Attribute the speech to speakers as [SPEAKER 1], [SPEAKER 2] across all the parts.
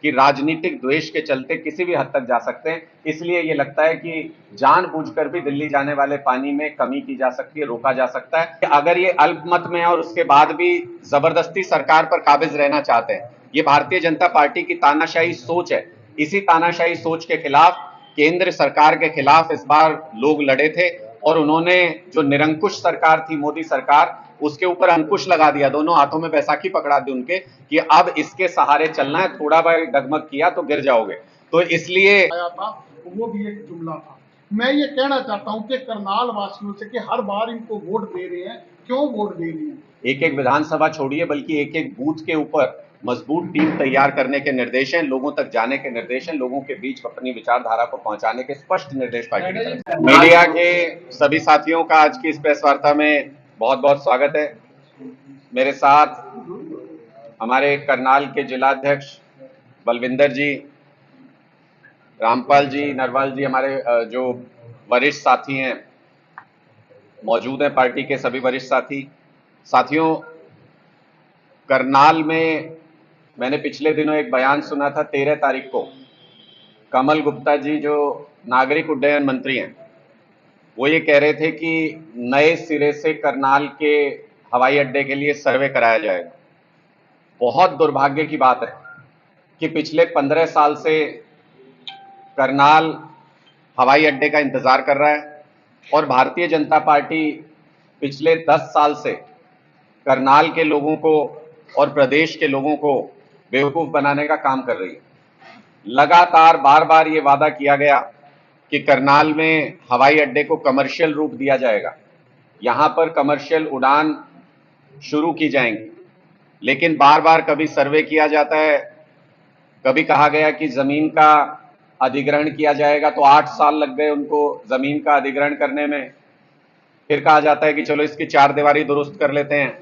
[SPEAKER 1] कि राजनीतिक द्वेष के चलते किसी भी हद तक जा सकते हैं। इसलिए ये लगता है कि जानबूझकर भी दिल्ली जाने वाले पानी में कमी की जा सकती है, रोका जा सकता है। अगर ये अल्पमत में है और उसके बाद भी जबरदस्ती सरकार पर काबिज रहना चाहते हैं, ये भारतीय जनता पार्टी की तानाशाही सोच है। इसी तानाशाही सोच के खिलाफ, केंद्र सरकार के खिलाफ इस बार लोग लड़े थे और उन्होंने जो निरंकुश सरकार थी, मोदी सरकार, उसके ऊपर अंकुश लगा दिया, दोनों हाथों में बैसाखी पकड़ा दी उनके कि अब इसके सहारे चलना है, थोड़ा बार डगमग किया तो गिर जाओगे। तो इसलिए
[SPEAKER 2] आया था, वो भी एक जुमला था। मैं ये कहना चाहता हूं कि करनाल वासियों से कि हर बार इनको वोट दे रहे हैं, क्यों वोट दे रहे हैं?
[SPEAKER 1] एक एक विधानसभा छोड़िए, बल्कि एक एक बूथ के ऊपर मजबूत टीम तैयार करने के निर्देश हैं, लोगों तक जाने के निर्देश हैं, लोगों के बीच अपनी विचारधारा को पहुंचाने के स्पष्ट निर्देश पार्टी की तरफ से। मीडिया के सभी साथियों का आज की इस प्रेस वार्ता में बहुत बहुत स्वागत है। मेरे साथ हमारे करनाल के जिलाध्यक्ष बलविंदर जी, रामपाल जी, नरवाल जी, हमारे जो वरिष्ठ साथी हैं मौजूद हैं, पार्टी के सभी वरिष्ठ साथियों, करनाल में मैंने पिछले दिनों एक बयान सुना था 13 तारीख को। कमल गुप्ता जी जो नागरिक उड्डयन मंत्री हैं, वो ये कह रहे थे कि नए सिरे से करनाल के हवाई अड्डे के लिए सर्वे कराया जाएगा। बहुत दुर्भाग्य की बात है कि पिछले 15 साल से करनाल हवाई अड्डे का इंतजार कर रहा है और भारतीय जनता पार्टी पिछले 10 साल से करनाल के लोगों को और प्रदेश के लोगों को बेवकूफ बनाने का काम कर रही है। लगातार बार बार ये वादा किया गया कि करनाल में हवाई अड्डे को कमर्शियल रूप दिया जाएगा, यहां पर कमर्शियल उड़ान शुरू की जाएंगी, लेकिन बार बार कभी सर्वे किया जाता है, कभी कहा गया कि जमीन का अधिग्रहण किया जाएगा, तो 8 साल लग गए उनको जमीन का अधिग्रहण करने में। फिर कहा जाता है कि चलो इसकी चारदीवारी दुरुस्त कर लेते हैं,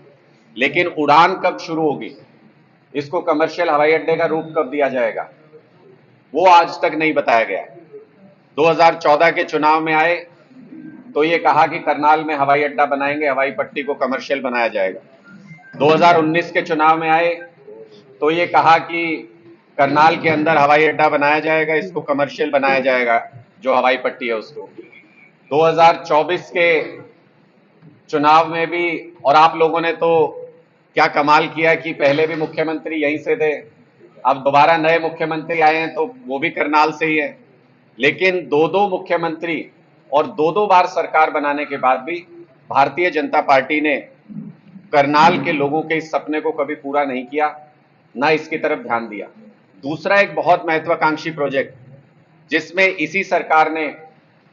[SPEAKER 1] लेकिन उड़ान कब शुरू होगी, इसको कमर्शियल हवाई अड्डे का रूप कब दिया जाएगा, वो आज तक नहीं बताया गया। 2014 के चुनाव में आए तो ये कहा कि करनाल में हवाई अड्डा बनाएंगे, हवाई पट्टी को कमर्शियल बनाया जाएगा। 2019 के चुनाव में आए तो ये कहा कि करनाल के अंदर हवाई अड्डा बनाया जाएगा, इसको कमर्शियल बनाया जाएगा, जो हवाई पट्टी है उसको। 2024 के चुनाव में भी, और आप लोगों ने तो क्या कमाल किया कि पहले भी मुख्यमंत्री यहीं से थे, अब दोबारा नए मुख्यमंत्री आए हैं तो वो भी करनाल से ही है, लेकिन दो दो मुख्यमंत्री और दो दो बार सरकार बनाने के बाद भी भारतीय जनता पार्टी ने करनाल के लोगों के इस सपने को कभी पूरा नहीं किया, ना इसकी तरफ ध्यान दिया। दूसरा एक बहुत महत्वाकांक्षी प्रोजेक्ट जिसमें इसी सरकार ने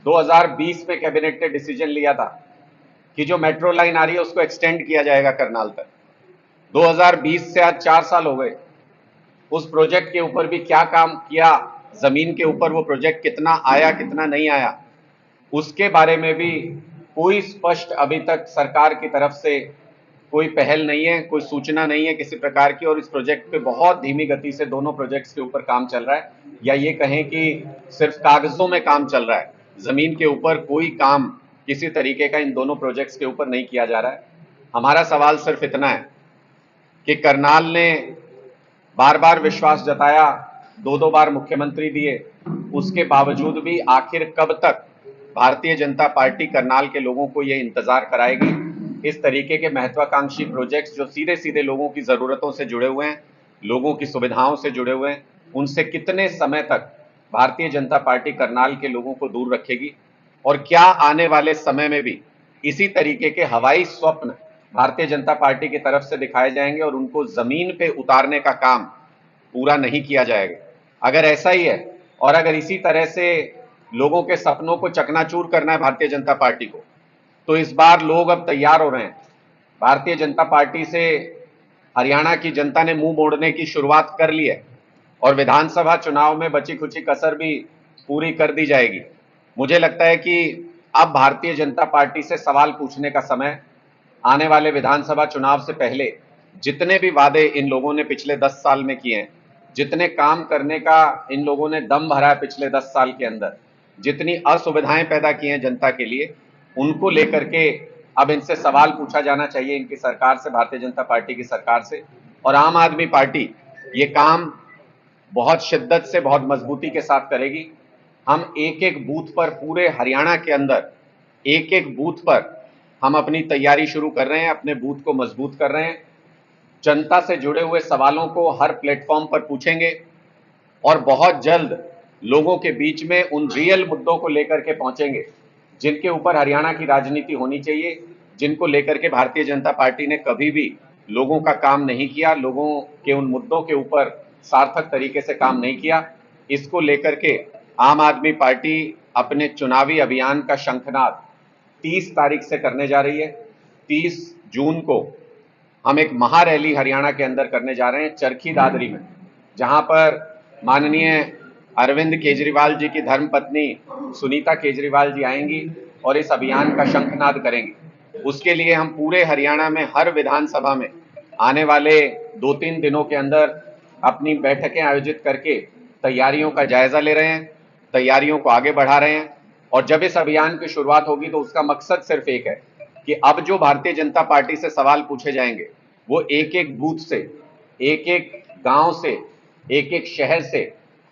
[SPEAKER 1] 2020 में कैबिनेट ने डिसीजन लिया था कि जो मेट्रो लाइन आ रही है उसको एक्सटेंड किया जाएगा करनाल तक। 2020 से आज 4 साल हो गए, उस प्रोजेक्ट के ऊपर भी क्या काम किया, जमीन के ऊपर वो प्रोजेक्ट कितना आया कितना नहीं आया, उसके बारे में भी कोई स्पष्ट अभी तक सरकार की तरफ से कोई पहल नहीं है, कोई सूचना नहीं है किसी प्रकार की, और इस प्रोजेक्ट पे बहुत धीमी गति से दोनों प्रोजेक्ट्स के ऊपर काम चल रहा है, या ये कहें कि सिर्फ कागजों में काम चल रहा है, जमीन के ऊपर कोई काम किसी तरीके का इन दोनों प्रोजेक्ट्स के ऊपर नहीं किया जा रहा है। हमारा सवाल सिर्फ इतना है कि करनाल ने बार बार विश्वास जताया, दो दो बार मुख्यमंत्री दिए, उसके बावजूद भी आखिर कब तक भारतीय जनता पार्टी करनाल के लोगों को यह इंतजार कराएगी। इस तरीके के महत्वाकांक्षी प्रोजेक्ट्स जो सीधे सीधे लोगों की जरूरतों से जुड़े हुए हैं, लोगों की सुविधाओं से जुड़े हुए हैं, उनसे कितने समय तक भारतीय जनता पार्टी करनाल के लोगों को दूर रखेगी, और क्या आने वाले समय में भी इसी तरीके के हवाई स्वप्न भारतीय जनता पार्टी की तरफ से दिखाए जाएंगे और उनको जमीन पे उतारने का काम पूरा नहीं किया जाएगा। अगर ऐसा ही है और अगर इसी तरह से लोगों के सपनों को चकनाचूर करना है भारतीय जनता पार्टी को, तो इस बार लोग अब तैयार हो रहे हैं। भारतीय जनता पार्टी से हरियाणा की जनता ने मुंह मोड़ने की शुरुआत कर ली है और विधानसभा चुनाव में बची खुची कसर भी पूरी कर दी जाएगी। मुझे लगता है कि अब भारतीय जनता पार्टी से सवाल पूछने का समय, आने वाले विधानसभा चुनाव से पहले जितने भी वादे इन लोगों ने पिछले 10 साल में किए हैं, जितने काम करने का इन लोगों ने दम भरा है पिछले 10 साल के अंदर, जितनी असुविधाएं पैदा की हैं जनता के लिए, उनको लेकर के अब इनसे सवाल पूछा जाना चाहिए, इनकी सरकार से, भारतीय जनता पार्टी की सरकार से। और आम आदमी पार्टी ये काम बहुत शिद्दत से, बहुत मजबूती के साथ करेगी। हम एक एक बूथ पर, पूरे हरियाणा के अंदर एक एक बूथ पर हम अपनी तैयारी शुरू कर रहे हैं, अपने बूथ को मजबूत कर रहे हैं। जनता से जुड़े हुए सवालों को हर प्लेटफॉर्म पर पूछेंगे और बहुत जल्द लोगों के बीच में उन रियल मुद्दों को लेकर के पहुंचेंगे जिनके ऊपर हरियाणा की राजनीति होनी चाहिए, जिनको लेकर के भारतीय जनता पार्टी ने कभी भी लोगों का काम नहीं किया, लोगों के उन मुद्दों के ऊपर सार्थक तरीके से काम नहीं किया। इसको लेकर के आम आदमी पार्टी अपने चुनावी अभियान का शंखनाद 30 तारीख से करने जा रही है। 30 जून को हम एक महारैली हरियाणा के अंदर करने जा रहे हैं, चरखी दादरी में, जहां पर माननीय अरविंद केजरीवाल जी की धर्मपत्नी सुनीता केजरीवाल जी आएंगी और इस अभियान का शंखनाद करेंगी। उसके लिए हम पूरे हरियाणा में हर विधानसभा में आने वाले 2-3 दिनों के अंदर अपनी बैठकें आयोजित करके तैयारियों का जायजा ले रहे हैं, तैयारियों को आगे बढ़ा रहे हैं। और जब इस अभियान की शुरुआत होगी तो उसका मकसद सिर्फ एक है कि अब जो भारतीय जनता पार्टी से सवाल पूछे जाएंगे वो एक एक बूथ से, एक एक गांव से, एक एक शहर से,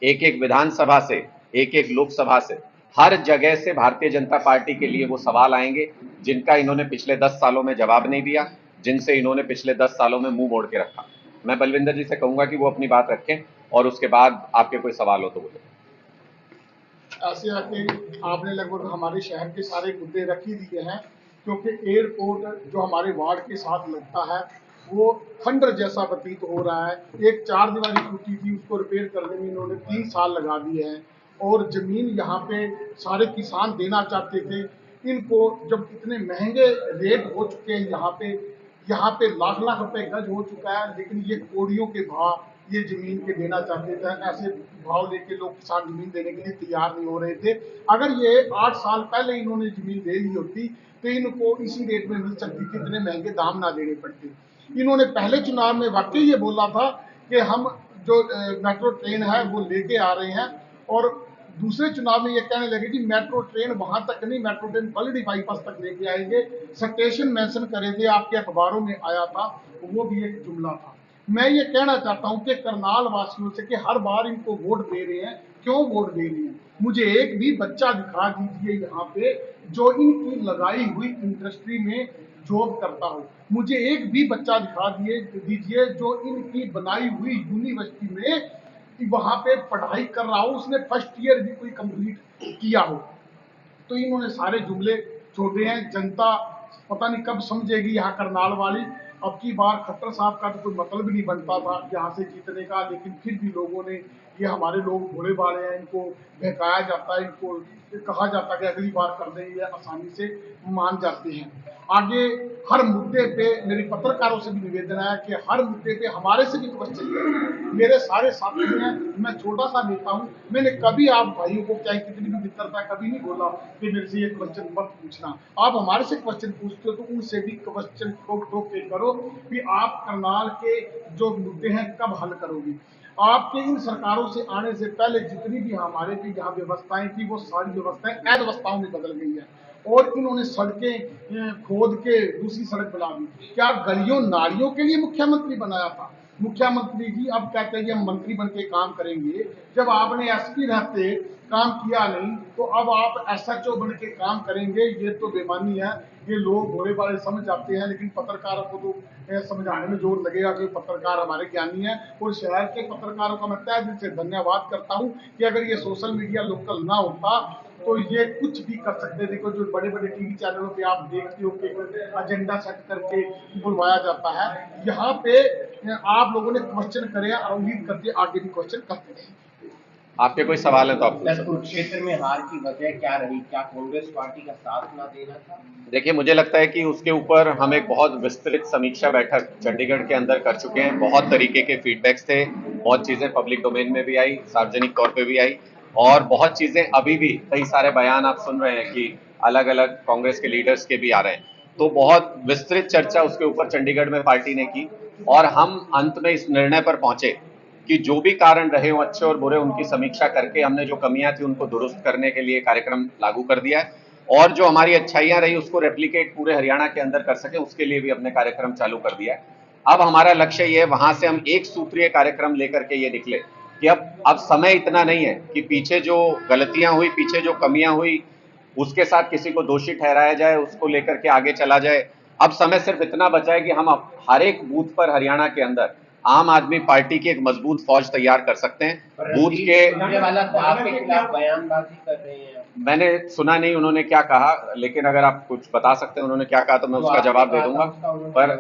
[SPEAKER 1] एक एक विधानसभा से, एक एक लोकसभा से, हर जगह से भारतीय जनता पार्टी के लिए वो सवाल आएंगे जिनका इन्होंने पिछले 10 सालों में जवाब नहीं दिया, जिनसे इन्होंने पिछले 10 सालों में मुंह मोड़ के रखा। मैं बलविंदर जी से कहूंगा कि वो अपनी बात रखें और उसके बाद आपके कोई सवाल हो तो बोले।
[SPEAKER 2] ऐसे आके आपने लगभग हमारे शहर के सारे मुद्दे रख ही दिए हैं, क्योंकि एयरपोर्ट जो हमारे वार्ड के साथ लगता है वो खंडर जैसा प्रतीत हो रहा है। एक 4 दीवारी टूटी थी, उसको रिपेयर करने में इन्होंने 3 साल लगा दिए हैं। और जमीन यहाँ पे सारे किसान देना चाहते थे, इनको जब इतने महंगे रेट हो चुके हैं यहाँ पे लाख लाख रुपए गज हो चुका है, लेकिन ये कौड़ियों के भाव ये जमीन के देना चाहते थे। ऐसे भाव लेके लोग किसान जमीन देने के लिए तैयार नहीं हो रहे थे। अगर ये 8 साल पहले इन्होंने जमीन ले ली होती तो इनको इसी रेट में मिल सकती थी, इतने महंगे दाम ना देने पड़ते। इन्होंने पहले चुनाव में वाकई ये बोला था कि हम जो मेट्रो ट्रेन है वो लेके आ रहे हैं, और दूसरे चुनाव में ये कहने लगे कि मेट्रो ट्रेन वहां तक नहीं, मेट्रो ट्रेन पलड़ी बाईपास तक लेके आएंगे। स्टेशन मेंशन करे थे, आपके अखबारों में आया था, वो भी एक जुमला था। मैं ये कहना चाहता हूं कि करनाल वासियों से कि हर बार इनको वोट दे रहे हैं, क्यों वोट दे रहे हैं? मुझे एक भी बच्चा दिखा दीजिए यहाँ पे जो इनकी लगाई हुई इंडस्ट्री में जॉब करता हो। मुझे एक भी बच्चा दिखा दीजिए जो इनकी बनाई हुई यूनिवर्सिटी में वहां पे पढ़ाई कर रहा हो, उसने फर्स्ट ईयर भी कोई कंप्लीट किया हो। तो इन्होंने सारे जुमले छोड़े हैं। जनता पता नहीं कब समझेगी यहाँ करनाल वाली। अब की बार खट्टर साहब का तो कोई मतलब नहीं बनता था यहाँ से जीतने का, लेकिन फिर भी लोगों ने, ये हमारे लोग भोले भाले हैं, इनको बहकाया जाता है, इनको कहा जाता है कि अगली बार कर देंगे, आसानी से मान जाते हैं। आगे हर मुद्दे पे मेरी पत्रकारों से भी निवेदन है कि हर मुद्दे पे हमारे से भी क्वेश्चन करें। मेरे सारे साथी हैं, मैं छोटा सा नेता हूं, मैंने कभी आप भाइयों को, चाहे कितनी भी मित्रता, कभी नहीं बोला कि मेरे से ये क्वेश्चन मत पूछना। आप हमारे से क्वेश्चन पूछते हो तो उनसे भी क्वेश्चन ठोक ठोक के करो कि आप करनाल के जो मुद्दे हैं कब हल करोगे। आपके इन सरकारों से आने से पहले जितनी भी हमारे भी यहाँ व्यवस्थाएं थी वो सारी व्यवस्थाएं अव्यवस्थाओं में बदल गई है, और इन्होंने सड़कें खोद के दूसरी सड़क बना दी। क्या गलियों नालियों के लिए मुख्यमंत्री बनाया था? मुख्यमंत्री जी अब कहते हैं कि हम मंत्री बन के काम करेंगे। जब आपने एसपी रहते काम किया नहीं तो अब आप एसएचओ बन के काम करेंगे, ये तो बेमानी है। ये लोग भोले भाले समझ जाते हैं, लेकिन पत्रकारों को तो समझाने में जोर लगेगा कि पत्रकार हमारे ज्ञानी हैं। और शहर के पत्रकारों का मैं तहे दिल से धन्यवाद करता हूं कि अगर ये सोशल मीडिया लोकल ना होता तो ये कुछ भी कर सकते। देखो जो बड़े बड़े टीवी चैनलों पे आप देखते हो कि एजेंडा सेट करके बुलवाया जाता है, यहाँ पे आप लोगों ने क्वेश्चन करे और उम्मीद करते आगे भी क्वेश्चन करते रहेंगे।
[SPEAKER 1] आपके कोई सवाल है तो आप
[SPEAKER 3] कुरुक्षेत्र में हार की वजह क्या रही? क्या कांग्रेस पार्टी का साथ ना देना था?
[SPEAKER 1] देखिए, मुझे लगता है कि उसके ऊपर हम एक बहुत विस्तृत समीक्षा बैठक चंडीगढ़ के अंदर कर चुके हैं। बहुत तरीके के फीडबैक्स थे, बहुत चीजें पब्लिक डोमेन में भी आई, सार्वजनिक तौर पे भी आई, और बहुत चीजें अभी भी, कई सारे बयान आप सुन रहे हैं कि अलग अलग कांग्रेस के लीडर्स के भी आ रहे हैं। तो बहुत विस्तृत चर्चा उसके ऊपर चंडीगढ़ में पार्टी ने की, और हम अंत में इस निर्णय पर पहुंचे कि जो भी कारण रहे हो अच्छे और बुरे, उनकी समीक्षा करके हमने जो कमियां थी उनको दुरुस्त करने के लिए कार्यक्रम लागू कर दिया है, और जो हमारी अच्छाइयां रही उसको रेप्लिकेट पूरे हरियाणा के अंदर कर सके उसके लिए भी अपने कार्यक्रम चालू कर दिया है। अब हमारा लक्ष्य ये है, वहां से हम एक सूत्रीय कार्यक्रम लेकर के ये निकले कि अब समय इतना नहीं है कि पीछे जो गलतियां हुई, पीछे जो कमियां हुई, उसके साथ किसी को दोषी ठहराया जाए, उसको लेकर के आगे चला जाए। अब समय सिर्फ इतना बचा है कि हम हर एक बूथ पर हरियाणा के अंदर आम आदमी पार्टी की एक मजबूत फौज तैयार कर सकते हैं। बूथ के
[SPEAKER 3] सुरजेवाला साहब के खिलाफ बयानबाजी कर रहे हैं।
[SPEAKER 1] मैंने सुना नहीं उन्होंने क्या कहा, लेकिन अगर आप कुछ बता सकते हैं उन्होंने क्या कहा तो मैं उसका जवाब दे दूंगा। पर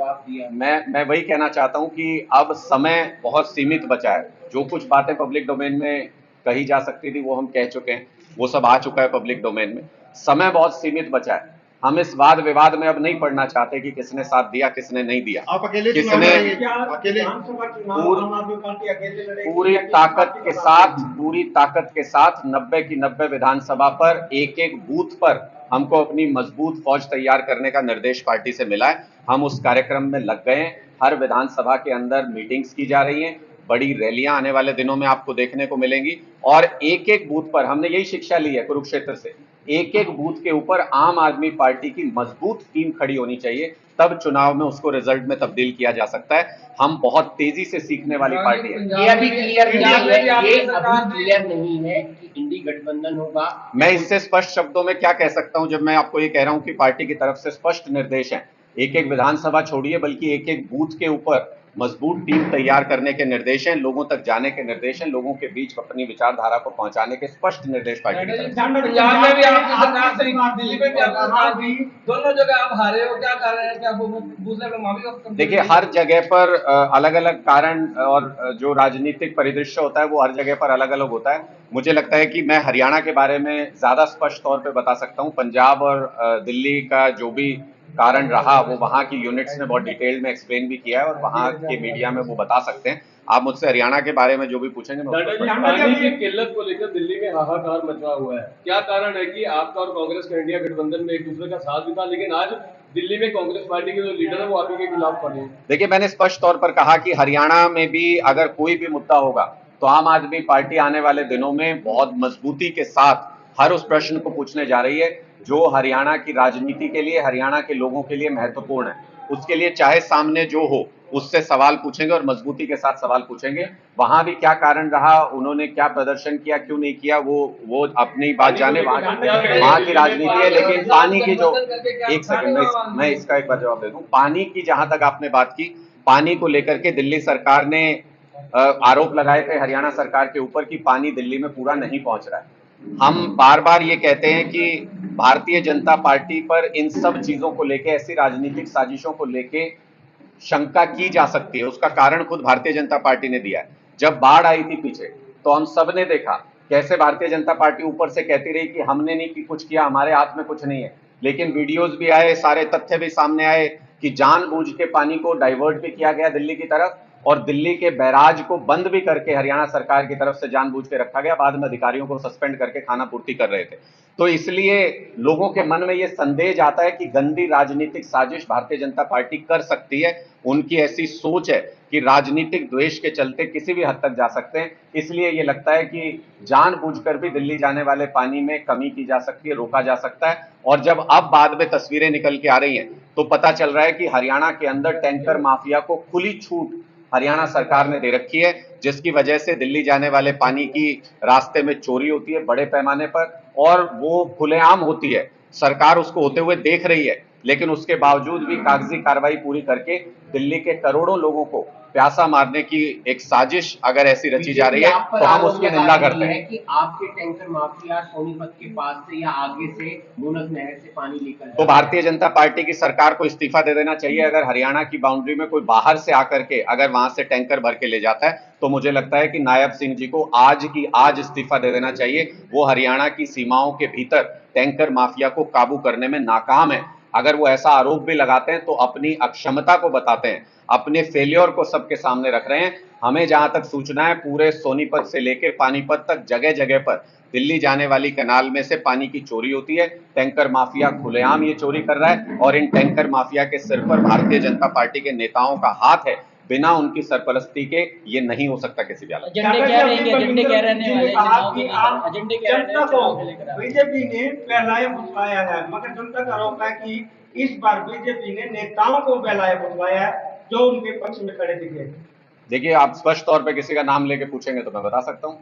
[SPEAKER 1] मैं वही कहना चाहता हूं कि अब समय बहुत सीमित बचा है। जो कुछ बातें पब्लिक डोमेन में कही जा सकती थी वो हम कह चुके हैं, वो सब आ चुका है पब्लिक डोमेन में। समय बहुत सीमित बचा है। हम इस वाद विवाद में अब नहीं पड़ना चाहते कि किसने साथ दिया किसने नहीं दिया।
[SPEAKER 2] आप अकेले
[SPEAKER 1] किसने पूरी ताकत के साथ 90 की 90 विधानसभा पर एक एक बूथ पर हमको अपनी मजबूत फौज तैयार करने का निर्देश पार्टी से मिला है। हम उस कार्यक्रम में लग गए हैं। हर विधानसभा के अंदर मीटिंग्स की जा रही हैं, बड़ी रैलियां आने वाले दिनों में आपको देखने को मिलेंगी और एक एक बूथ पर हमने यही शिक्षा ली है कुरुक्षेत्र से। एक एक बूथ के ऊपर आम आदमी पार्टी की मजबूत टीम खड़ी होनी चाहिए, तब चुनाव में उसको रिजल्ट में तब्दील किया जा सकता है। हम बहुत तेजी से सीखने वाली पार्टी है।
[SPEAKER 3] ये अभी क्लियर नहीं है कि इंडी गठबंधन होगा।
[SPEAKER 1] मैं इससे स्पष्ट शब्दों में क्या कह सकता हूं जब मैं आपको ये कह रहा हूं कि पार्टी की तरफ से स्पष्ट निर्देश है। एक एक विधानसभा छोड़िए बल्कि एक एक बूथ के ऊपर मजबूत टीम तैयार करने के निर्देश हैं, लोगों तक जाने के निर्देश हैं, लोगों के बीच अपनी विचारधारा को पहुंचाने के स्पष्ट निर्देश पार्टी की तरफ से।
[SPEAKER 4] पंजाब में भी आपकी सरकार से, दिल्ली में भी आपकी सरकार थी, दोनों जगह आप हारे हो, क्या कारण है? क्या दूसरे को माफी?
[SPEAKER 1] देखिए, हर जगह पर अलग अलग कारण और जो राजनीतिक परिदृश्य होता है वो हर जगह पर अलग अलग होता है। मुझे लगता है कि मैं हरियाणा के बारे में ज्यादा स्पष्ट तौर पे बता सकता हूं। पंजाब और दिल्ली का जो भी कारण रहा वो वहां की यूनिट्स ने बहुत डिटेल में एक्सप्लेन भी किया है और वहां के मीडिया में वो बता सकते हैं। आप मुझसे हरियाणा के बारे में जो भी पूछेंगे
[SPEAKER 4] पानी की किल्लत को लेकर दिल्ली में हाहाकार मचा हुआ है। क्या कारण है कि आपका और कांग्रेस का इंडिया गठबंधन में एक दूसरे का साथ भी था, लेकिन आज दिल्ली में कांग्रेस पार्टी के जो लीडर है वो आप ही के खिलाफ खड़े हैं?
[SPEAKER 1] देखिए, मैंने स्पष्ट तौर पर कहा कि हरियाणा में भी अगर कोई भी मुद्दा होगा तो आम आदमी पार्टी आने वाले दिनों में बहुत मजबूती के साथ हर उस प्रश्न को पूछने जा रही है जो हरियाणा की राजनीति के लिए, हरियाणा के लोगों के लिए महत्वपूर्ण है। उसके लिए चाहे सामने जो हो उससे सवाल पूछेंगे और मजबूती के साथ सवाल पूछेंगे। वहां भी क्या कारण रहा, उन्होंने क्या प्रदर्शन किया, क्यों नहीं किया, वो अपनी बात जाने, वहां की राजनीति है। लेकिन पानी की जो, एक सेकंड मैं इसका एक बार जवाब दे दूं। पानी की जहां तक आपने बात की, पानी को लेकर के दिल्ली सरकार ने आरोप लगाए थे हरियाणा सरकार के ऊपर कि पानी दिल्ली में पूरा नहीं पहुंच रहा है। हम बार बार ये कहते हैं कि भारतीय जनता पार्टी पर इन सब चीजों को लेके, ऐसी राजनीतिक साजिशों को लेके शंका की जा सकती है। उसका कारण खुद भारतीय जनता पार्टी ने दिया है। जब बाढ़ आई थी पीछे तो हम सब ने देखा कैसे भारतीय जनता पार्टी ऊपर से कहती रही कि हमने नहीं कुछ किया, हमारे हाथ में कुछ नहीं है। लेकिन वीडियोस भी आए, सारे तथ्य भी सामने आए कि जानबूझ के पानी को डाइवर्ट भी किया गया दिल्ली की तरफ और दिल्ली के बैराज को बंद भी करके हरियाणा सरकार की तरफ से जानबूझ के रखा गया। बाद में अधिकारियों को सस्पेंड करके खाना पूर्ति कर रहे थे। तो इसलिए लोगों के मन में यह संदेह जाता है कि गंदी राजनीतिक साजिश भारतीय जनता पार्टी कर सकती है। उनकी ऐसी सोच है कि राजनीतिक द्वेष के चलते किसी भी हद तक जा सकते हैं। इसलिए ये लगता है कि जानबूझकर भी दिल्ली जाने वाले पानी में कमी की जा सकती है, रोका जा सकता है। और जब अब बाद में तस्वीरें निकल के आ रही हैं तो पता चल रहा है कि हरियाणा के अंदर टैंकर माफिया को खुली छूट हरियाणा सरकार ने दे रखी है, जिसकी वजह से दिल्ली जाने वाले पानी की रास्ते में चोरी होती है बड़े पैमाने पर और वो खुलेआम होती है। सरकार उसको होते हुए देख रही है, लेकिन उसके बावजूद भी कागजी कार्रवाई पूरी करके दिल्ली के करोड़ों लोगों को प्यासा मारने की एक साजिश अगर ऐसी रची जा रही है तो हम उसकी निंदा करते हैं
[SPEAKER 3] कि आपके टैंकर माफिया सोनीपत के पास से या आगे से मूनक नहर से पानी लेकर,
[SPEAKER 1] तो भारतीय जनता पार्टी की सरकार को इस्तीफा दे देना चाहिए। अगर हरियाणा की बाउंड्री में कोई बाहर से आकर के अगर वहां से टैंकर भर के ले जाता है तो मुझे लगता है कि नायब सिंह जी को आज की आज इस्तीफा दे देना चाहिए। वो हरियाणा की सीमाओं के भीतर टैंकर माफिया को काबू करने में नाकाम है। अगर वो ऐसा आरोप भी लगाते हैं तो अपनी अक्षमता को बताते हैं, अपने फेलियर को सबके सामने रख रहे हैं। हमें जहां तक सूचना है पूरे सोनीपत से लेकर पानीपत तक जगह जगह पर दिल्ली जाने वाली कैनाल में से पानी की चोरी होती है। टैंकर माफिया खुलेआम ये चोरी कर रहा है और इन टैंकर माफिया के सिर पर भारतीय जनता पार्टी के नेताओं का हाथ है। बिना उनकी सरपरस्ती के ये नहीं हो सकता किसी भी हालत में।
[SPEAKER 5] बीजेपी ने बहलाया फुसलाया है, मगर जनता का आरोप है कि इस बार बीजेपी ने नेताओं को बहलाया फुसलाया है जो उनके पक्ष में खड़े दिखे।
[SPEAKER 1] देखिए, आप स्पष्ट तौर पे किसी का नाम लेके पूछेंगे तो मैं बता सकता हूँ।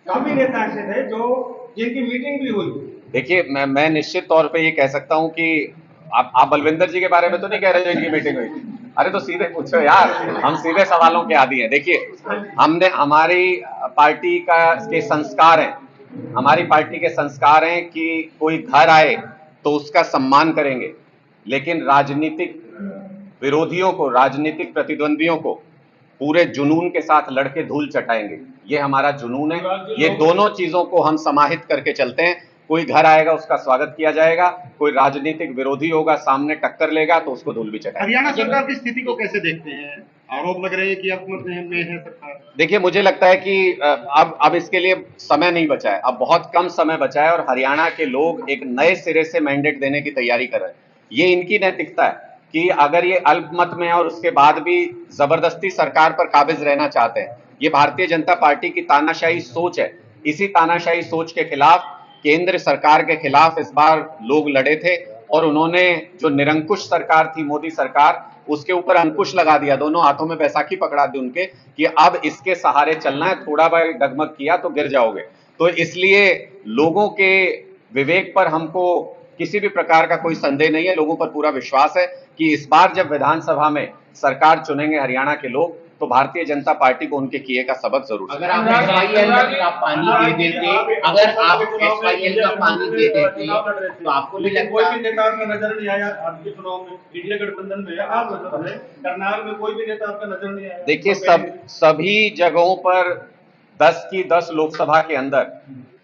[SPEAKER 5] काफी नेता ऐसे थे जो जिनकी मीटिंग भी हुई।
[SPEAKER 1] देखिए, मैं निश्चित तौर पे ये कह सकता हूँ कि आप बलविंदर जी के बारे में तो नहीं कह रहे जो इनकी मीटिंग हुई थी? अरे तो सीधे पूछो यार, हम सीधे सवालों के आदी हैं। देखिए, हमने हमारी पार्टी के संस्कार हैं, हमारी पार्टी के संस्कार हैं कि कोई घर आए तो उसका सम्मान करेंगे, लेकिन राजनीतिक विरोधियों को, राजनीतिक प्रतिद्वंदियों को पूरे जुनून के साथ लड़के धूल चटाएंगे। ये हमारा जुनून है। ये दोनों चीजों को हम समाहित करके चलते हैं। कोई घर आएगा उसका स्वागत किया जाएगा, कोई राजनीतिक विरोधी होगा सामने टक्कर लेगा तो उसको धूल भी चटाएंगे।
[SPEAKER 6] हरियाणा सरकार की स्थिति को कैसे देखते हैं? आरोप लग रहे हैं कि अल्पमत में है सरकार।
[SPEAKER 1] देखिए, मुझे लगता है कि अब इसके लिए समय नहीं बचा है, अब बहुत कम समय बचा है और हरियाणा के लोग एक नए सिरे से मैंडेट देने की तैयारी कर रहे हैं। ये इनकी नैतिकता है कि अगर ये अल्पमत में और उसके बाद भी जबरदस्ती सरकार पर काबिज रहना चाहते हैं, ये भारतीय जनता पार्टी की तानाशाही सोच है। इसी तानाशाही सोच के खिलाफ, केंद्र सरकार के खिलाफ इस बार लोग लड़े थे और उन्होंने जो निरंकुश सरकार थी, मोदी सरकार, उसके ऊपर अंकुश लगा दिया, दोनों हाथों में बैसाखी पकड़ा दी उनके कि अब इसके सहारे चलना है, थोड़ा भाई डगमग किया तो गिर जाओगे। तो इसलिए लोगों के विवेक पर हमको किसी भी प्रकार का कोई संदेह नहीं है। लोगों पर पूरा विश्वास है कि इस बार जब विधानसभा में सरकार चुनेंगे हरियाणा के लोग, तो भारतीय जनता पार्टी को उनके किए का सबक जरूर
[SPEAKER 3] अगर आप SYL का पानी दे देते, अगर आप SYL का पानी दे देते तो आपको भी
[SPEAKER 5] लेकिन कोई
[SPEAKER 3] लगता
[SPEAKER 5] भी नेता आपका नजर नहीं आया आपके चुनाव में। इंडिया गठबंधन में आप नजर आए, करनाल में कोई भी नेता आपका नजर नहीं आया।
[SPEAKER 1] देखिए, सभी जगहों पर 10 की 10 लोकसभा के अंदर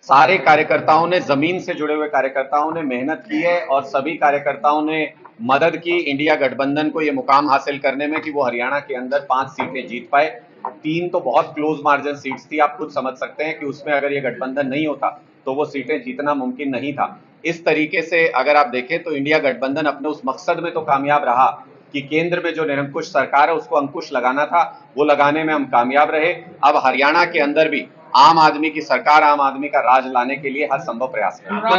[SPEAKER 1] सारे कार्यकर्ताओं ने, जमीन से जुड़े हुए कार्यकर्ताओं ने मेहनत की है और सभी कार्यकर्ताओं ने मदद की इंडिया गठबंधन को ये मुकाम हासिल करने में कि वो हरियाणा के अंदर 5 सीटें जीत पाए। 3 तो बहुत क्लोज मार्जिन सीट्स थी, आप खुद समझ सकते हैं कि उसमें अगर ये गठबंधन नहीं होता तो वो सीटें जीतना मुमकिन नहीं था। इस तरीके से अगर आप देखें तो इंडिया गठबंधन अपने उस मकसद में तो कामयाब रहा कि केंद्र में जो निरंकुश सरकार है उसको अंकुश लगाना था, वो लगाने में हम कामयाब रहे। अब हरियाणा के अंदर भी आम आदमी की सरकार, आम आदमी का राज लाने के लिए हर संभव प्रयास करें।
[SPEAKER 3] आपको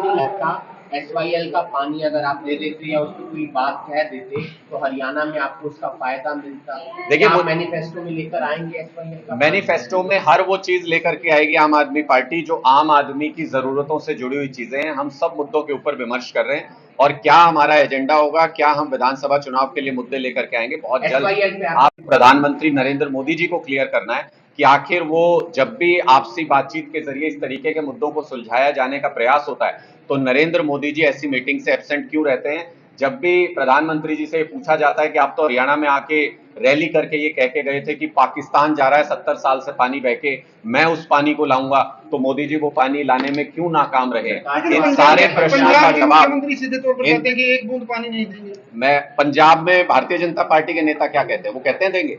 [SPEAKER 3] नहीं लगता SYL का पानी अगर आप दे देते या उसकी कोई बात कह देते तो हरियाणा में आपको उसका फायदा मिलता?
[SPEAKER 1] देखिए,
[SPEAKER 3] आप मैनिफेस्टो में लेकर आएंगे SYL का?
[SPEAKER 1] मैनिफेस्टो में हर वो चीज लेकर के आएगी आम आदमी पार्टी जो आम आदमी की जरूरतों से जुड़ी हुई चीजें हैं। हम सब मुद्दों के ऊपर विमर्श कर रहे हैं और क्या हमारा एजेंडा होगा, क्या हम विधानसभा चुनाव के लिए मुद्दे लेकर के आएंगे, बहुत जल्द आप प्रधानमंत्री नरेंद्र मोदी जी को क्लियर करना है कि आखिर वो जब भी आपसी बातचीत के जरिए इस तरीके के मुद्दों को सुलझाया जाने का प्रयास होता है तो नरेंद्र मोदी जी ऐसी मीटिंग से एब्सेंट क्यों रहते हैं। जब भी प्रधानमंत्री जी से पूछा जाता है कि आप तो हरियाणा में आके रैली करके ये कह के गए थे कि पाकिस्तान जा रहा है 70 साल से पानी बह के, मैं उस पानी को लाऊंगा, तो मोदी जी वो पानी लाने में क्यों नाकाम रहे। इन सारे प्रश्नों का जवाब
[SPEAKER 6] मुख्यमंत्री सीधे तौर पर कहते हैं कि एक बूंद पानी नहीं देंगे।
[SPEAKER 1] मैं पंजाब में भारतीय जनता पार्टी के नेता क्या कहते हैं, वो कहते हैं देंगे।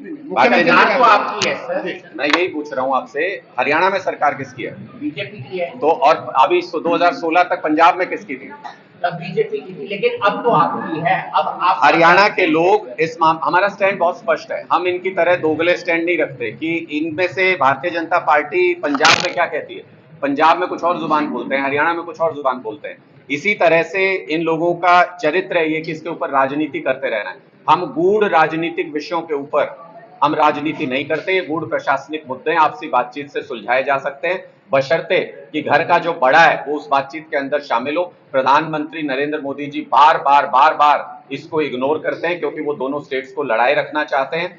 [SPEAKER 1] भारतीय
[SPEAKER 3] सरकार तो
[SPEAKER 1] जनता
[SPEAKER 3] आपकी है सर,
[SPEAKER 1] मैं यही पूछ रहा हूं आपसे, हरियाणा में सरकार किसकी है?
[SPEAKER 3] बीजेपी की है।
[SPEAKER 1] तो और अभी 2016 तक पंजाब में किसकी थी?
[SPEAKER 3] तब बीजेपी की थी, लेकिन अब तो आपकी है। अब आप
[SPEAKER 1] हरियाणा के लोग हमारा स्टैंड बहुत स्पष्ट है। हम इनकी तरह दोगले स्टैंड नहीं रखते कि इनमें से भारतीय जनता पार्टी पंजाब में क्या कहती है, पंजाब में कुछ और जुबान बोलते हैं, हरियाणा में कुछ और जुबान बोलते हैं। इसी तरह से इन लोगों का चरित्र है ये कि इसके ऊपर राजनीति करते रहना है। हम गूढ़ राजनीतिक विषयों के ऊपर हम राजनीति नहीं करते। ये गूढ़ प्रशासनिक मुद्दे आपसी बातचीत से सुलझाए जा सकते हैं, बशर्ते कि घर का जो बड़ा है वो उस बातचीत के अंदर शामिल हो। प्रधानमंत्री नरेंद्र मोदी जी बार बार इसको इग्नोर करते हैं क्योंकि वो दोनों स्टेट्स को लड़ाए रखना चाहते हैं।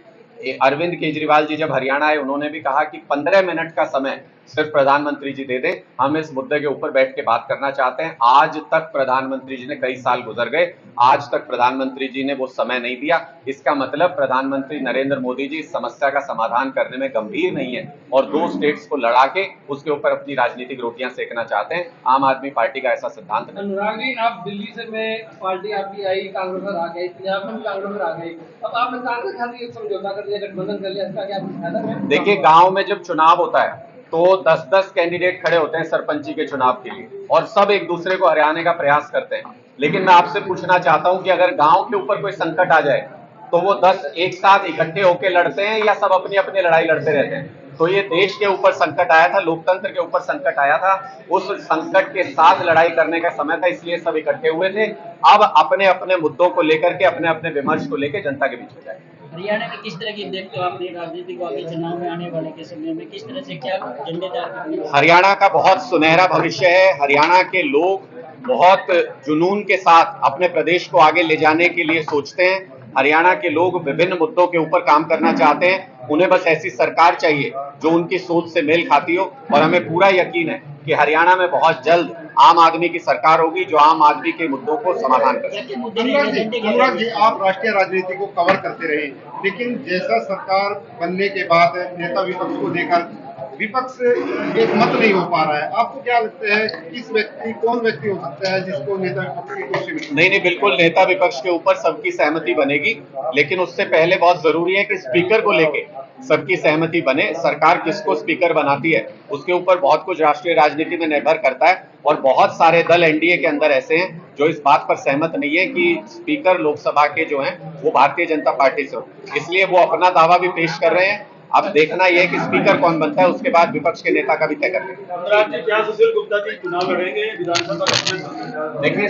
[SPEAKER 1] अरविंद केजरीवाल जी जब हरियाणा आए उन्होंने भी कहा कि 15 मिनट का समय सिर्फ प्रधानमंत्री जी दे दें, हम इस मुद्दे के ऊपर बैठ के बात करना चाहते हैं। आज तक प्रधानमंत्री जी ने, कई साल गुजर गए, आज तक प्रधानमंत्री जी ने वो समय नहीं दिया। इसका मतलब प्रधानमंत्री नरेंद्र मोदी जी इस समस्या का समाधान करने में गंभीर नहीं है और दो स्टेट्स को लड़ा के उसके ऊपर अपनी राजनीतिक रोटियां सेकना चाहते हैं। आम आदमी पार्टी का ऐसा सिद्धांत नहीं।
[SPEAKER 7] अनुराग जी, आप दिल्ली से में पार्टी आपकी आई, कांग्रेस में आ गई, पंजाब में भी कांग्रेस में आ गई, अब आपने कांग्रेस के साथ एक समझौता कर लिया, गठबंधन कर लिया, इसका क्या फायदा है?
[SPEAKER 1] देखिए, गांव में जब चुनाव होता है तो 10-10 कैंडिडेट खड़े होते हैं सरपंची के चुनाव के लिए और सब एक दूसरे को हराने का प्रयास करते हैं। लेकिन मैं आपसे पूछना चाहता हूं कि अगर गांव के ऊपर कोई संकट आ जाए तो वो 10 एक साथ इकट्ठे होकर लड़ते हैं या सब अपनी अपनी लड़ाई लड़ते रहते हैं? तो ये देश के ऊपर संकट आया था, लोकतंत्र के ऊपर संकट आया था। उस संकट के साथ लड़ाई करने का समय था, इसलिए सब इकट्ठे हुए थे। अब अपने अपने मुद्दों को लेकर के, अपने अपने विमर्श को लेकर जनता के बीच में जाए।
[SPEAKER 8] हरियाणा में किस तरह की देखते हो अपनी राजनीति को आगे चुनाव में आने वाले के समय में, किस तरह से क्या जिम्मेदार?
[SPEAKER 1] हरियाणा का बहुत सुनहरा भविष्य है। हरियाणा के लोग बहुत जुनून के साथ अपने प्रदेश को आगे ले जाने के लिए सोचते हैं। हरियाणा के लोग विभिन्न मुद्दों के ऊपर काम करना चाहते हैं। उन्हें बस ऐसी सरकार चाहिए जो उनकी सोच से मेल खाती हो, और हमें पूरा यकीन है कि हरियाणा में बहुत जल्द आम आदमी की सरकार होगी जो आम आदमी के मुद्दों को समाधान करेगी।
[SPEAKER 6] अनुराग जी, आप राष्ट्रीय राजनीति को कवर करते रहे, लेकिन जैसा सरकार बनने के बाद नेता विपक्ष को देखकर विपक्ष एक मत नहीं हो पा रहा है, आपको क्या लगता है कौन व्यक्ति हो सकता है जिसको नेता विपक्ष की कुर्सी मिले?
[SPEAKER 1] नहीं, बिल्कुल नेता विपक्ष के ऊपर सबकी सहमति बनेगी, लेकिन उससे पहले बहुत जरूरी है कि स्पीकर को लेके सबकी सहमति बने। सरकार किसको स्पीकर बनाती है उसके ऊपर बहुत कुछ राष्ट्रीय राजनीति में निर्भर करता है, और बहुत सारे दल एनडीए के अंदर ऐसे हैं जो इस बात पर सहमत नहीं है कि स्पीकर लोकसभा के जो हैं वो भारतीय जनता पार्टी से हो। इसलिए वो अपना दावा भी पेश कर रहे हैं। अब देखना यह है कि स्पीकर कौन बनता है, उसके बाद विपक्ष के नेता का भी तय कर लेंगे।
[SPEAKER 5] क्या सुशील गुप्ता जी चुनाव लड़ेंगे विधानसभा?
[SPEAKER 1] देखिए